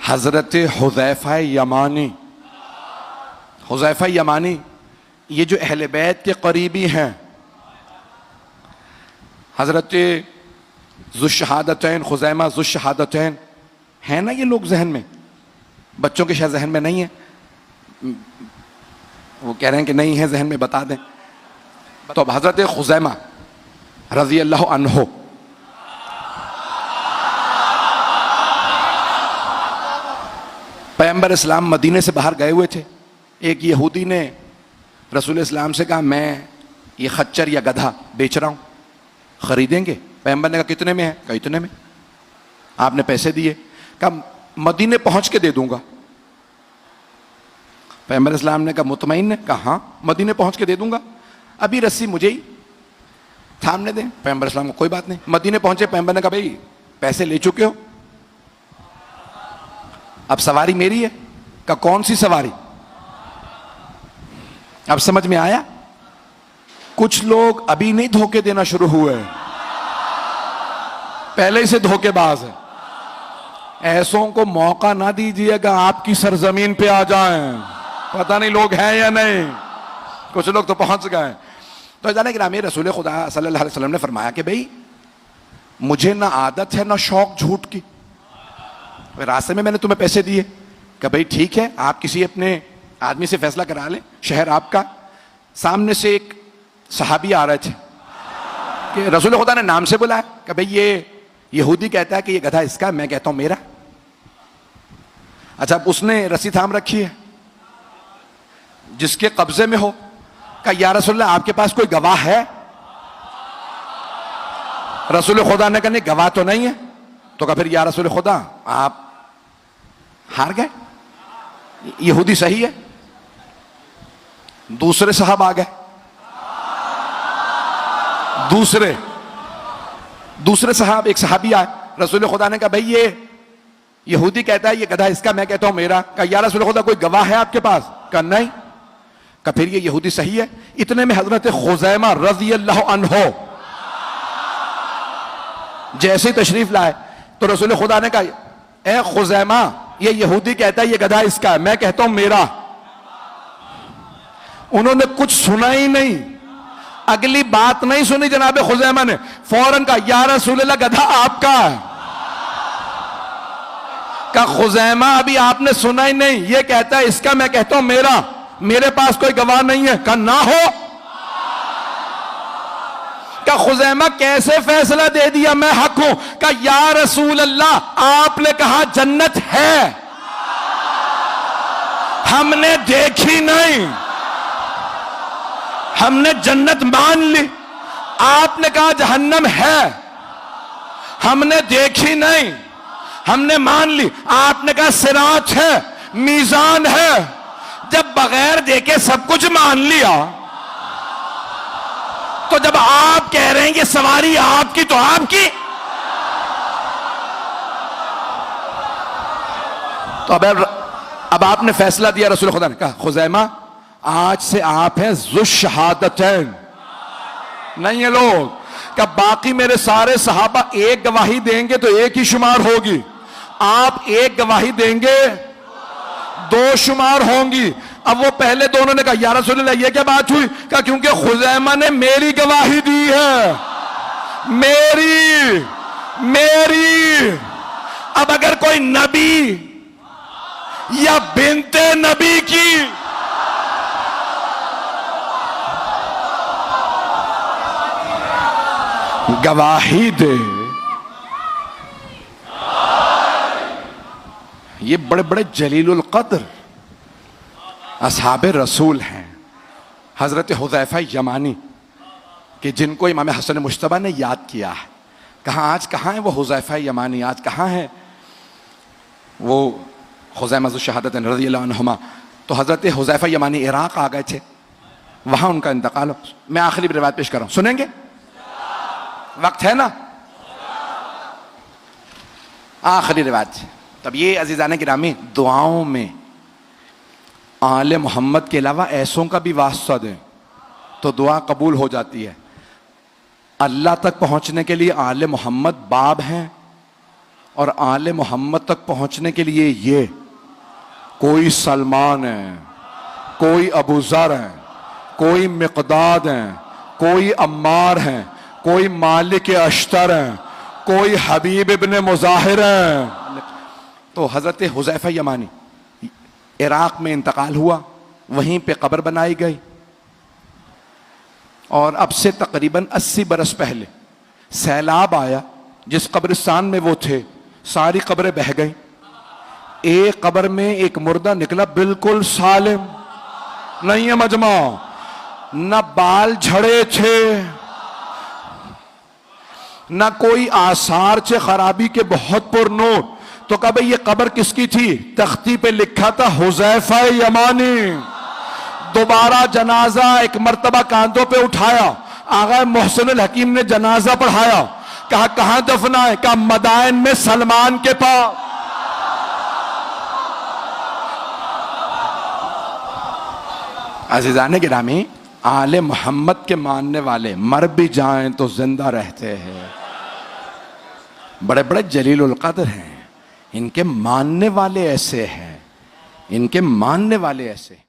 حضرت حذیفہ یمانی، حذیفہ یمانی یہ جو اہل بیت کے قریبی ہیں، حضرت ذو الشہادتین خزیمہ ذو الشہادتین ہیں نا یہ لوگ ذہن میں، بچوں کے شاید ذہن میں نہیں ہے، وہ کہہ رہے ہیں کہ نہیں ہے ذہن میں، بتا دیں تو اب حضرت خزیمہ رضی اللہ عنہ پیغمبر اسلام مدینے سے باہر گئے ہوئے تھے. ایک یہودی نے رسول اسلام سے کہا میں یہ خچر یا گدھا بیچ رہا ہوں، خریدیں گے؟ پیغمبر نے کہا کتنے میں ہے؟ کہا اتنے میں. آپ نے پیسے دیے، کہا مدینے پہنچ کے دے دوں گا. پیغمبر اسلام نے کہا مطمئن ہے؟ کہا ہاں مدینے پہنچ کے دے دوں گا، ابھی رسی مجھے ہی تھامنے دیں. پیغمبر اسلام کو کوئی بات نہیں. مدینے پہنچے، پیغمبر نے کہا بھائی پیسے لے چکے ہو، اب سواری میری ہے. کہا کون سی سواری؟ اب سمجھ میں آیا؟ کچھ لوگ ابھی نہیں دھوکے دینا شروع ہوئے، پہلے ہی سے دھوکے باز ہیں. ایسوں کو موقع نہ دیجیے گا آپ کی سرزمین پہ آ جائیں. پتہ نہیں لوگ ہیں یا نہیں، کچھ لوگ تو پہنچ گئے. تو جانے گرامی رسول خدا صلی اللہ علیہ وسلم نے فرمایا کہ بھئی مجھے نہ عادت ہے نہ شوق جھوٹ کی. راستے میں نے تمہیں پیسے دیے کہ بھئی ٹھیک ہے آپ کسی اپنے آدمی سے فیصلہ کرا لیں، شہر آپ کا. سامنے سے ایک صحابی آ رہے تھے کہ رسول خدا نے نام سے بلایا کہ بھئی یہ یہودی کہتا ہے کہ یہ گدھا اس کا، میں کہتا ہوں میرا. اچھا اب اس نے رسی تھام رکھی ہے جس کے قبضے میں ہو. کہا یا رسول اللہ آپ کے پاس کوئی گواہ ہے؟ رسول خدا نے کہا نہیں گواہ تو نہیں ہے. تو کہا پھر یا رسول خدا آپ ہار گئے، یہودی صحیح ہے. دوسرے صاحب آ گئے، دوسرے صاحب ایک صحابی آئے. رسول خدا نے کہا بھئی یہ یہودی کہتا ہے یہ گدھا اس کا، میں کہتا ہوں میرا. کہا یا رسول خدا کوئی گواہ ہے آپ کے پاس؟ کہا نہیں. کہا پھر یہ یہودی صحیح ہے. اتنے میں حضرت خزیمہ رضی اللہ عنہ جیسے تشریف لائے تو رسول خدا نے کہا اے خزیمہ یہ یہودی کہتا ہے یہ گدھا اس کا ہے، میں کہتا ہوں میرا. انہوں نے کچھ سنا ہی نہیں، اگلی بات نہیں سنی. جناب خزیمہ نے فوراً کہا یا رسول اللہ گدھا آپ کا ہے. کہا خزیمہ ابھی آپ نے سنا ہی نہیں، یہ کہتا ہے اس کا، میں کہتا ہوں میرا، میرے پاس کوئی گواہ نہیں ہے. کہا نہ ہو. کہا خزیمہ کیسے فیصلہ دے دیا میں حق ہوں؟ کہا یا رسول اللہ آپ نے کہا جنت ہے، ہم نے دیکھی نہیں، ہم نے جنت مان لی. آپ نے کہا جہنم ہے، ہم نے دیکھی نہیں، ہم نے مان لی. آپ نے کہا صراط ہے، میزان ہے. جب بغیر دیکھے سب کچھ مان لیا تو جب آپ کہہ رہے ہیں کہ سواری آپ کی تو آپ کی. تو اب آپ نے فیصلہ دیا. رسول خدا نے کہا خزیمہ آج سے آپ ہیں ذو الشہادتین، نہیں ہے لوگ. کہ باقی میرے سارے صحابہ ایک گواہی دیں گے تو ایک ہی شمار ہوگی، آپ ایک گواہی دیں گے دو شمار ہوں گی. اب وہ پہلے دونوں نے کہا یا رسول اللہ یہ کیا بات ہوئی؟ کہا کیونکہ خزیمہ نے میری گواہی دی ہے، میری. اب اگر کوئی نبی یا بنت نبی کی گواہی دے، یہ بڑے بڑے جلیل القدر اصحاب رسول ہیں. حضرت حذیفہ یمانی کہ جن کو امام حسن مجتبی نے یاد کیا ہے. کہاں آج کہاں ہے وہ حذیفہ یمانی؟ آج کہاں ہے وہ خزیمہ ذو الشہادتین رضی اللہ عنہما؟ تو حضرت حذیفہ یمانی عراق آ گئے تھے، وہاں ان کا انتقال. میں آخری روایت پیش کر رہا ہوں، سنیں گے؟ وقت ہے نا؟ آخری روایت. تب یہ عزیزان گرامی دعاؤں میں آل محمد کے علاوہ ایسوں کا بھی واسطہ دیں تو دعا قبول ہو جاتی ہے. اللہ تک پہنچنے کے لیے آل محمد باب ہیں، اور آل محمد تک پہنچنے کے لیے یہ کوئی سلمان ہے، کوئی ابو ذر ہے، کوئی مقداد ہے، کوئی عمار ہے، کوئی مالک اشتر ہے، کوئی حبیب ابن مظاہر ہے. تو حضرت حذیفہ یمانی عراق میں انتقال ہوا، وہیں پہ قبر بنائی گئی، اور اب سے تقریباً 80 برس پہلے سیلاب آیا، جس قبرستان میں وہ تھے ساری قبریں بہہ گئیں. ایک قبر میں ایک مردہ نکلا بالکل سالم، نہیں ہے مجمع، نہ بال جھڑے تھے، نہ کوئی آثار سے خرابی کے، بہت پر نور. تو کہا بھئی یہ قبر کس کی تھی؟ تختی پہ لکھا تھا حذیفہ یمانی. دوبارہ جنازہ ایک مرتبہ کاندھوں پہ اٹھایا، آغا محسن الحکیم نے جنازہ پڑھایا، کہا کہاں دفنا ہے؟ کہا مدائن میں سلمان کے پاس. عزیزان گرامی، آل محمد کے ماننے والے مر بھی جائیں تو زندہ رہتے ہیں، بڑے بڑے جلیل القدر ہیں، ان کے ماننے والے ایسے ہیں، ان کے ماننے والے ایسے ہیں.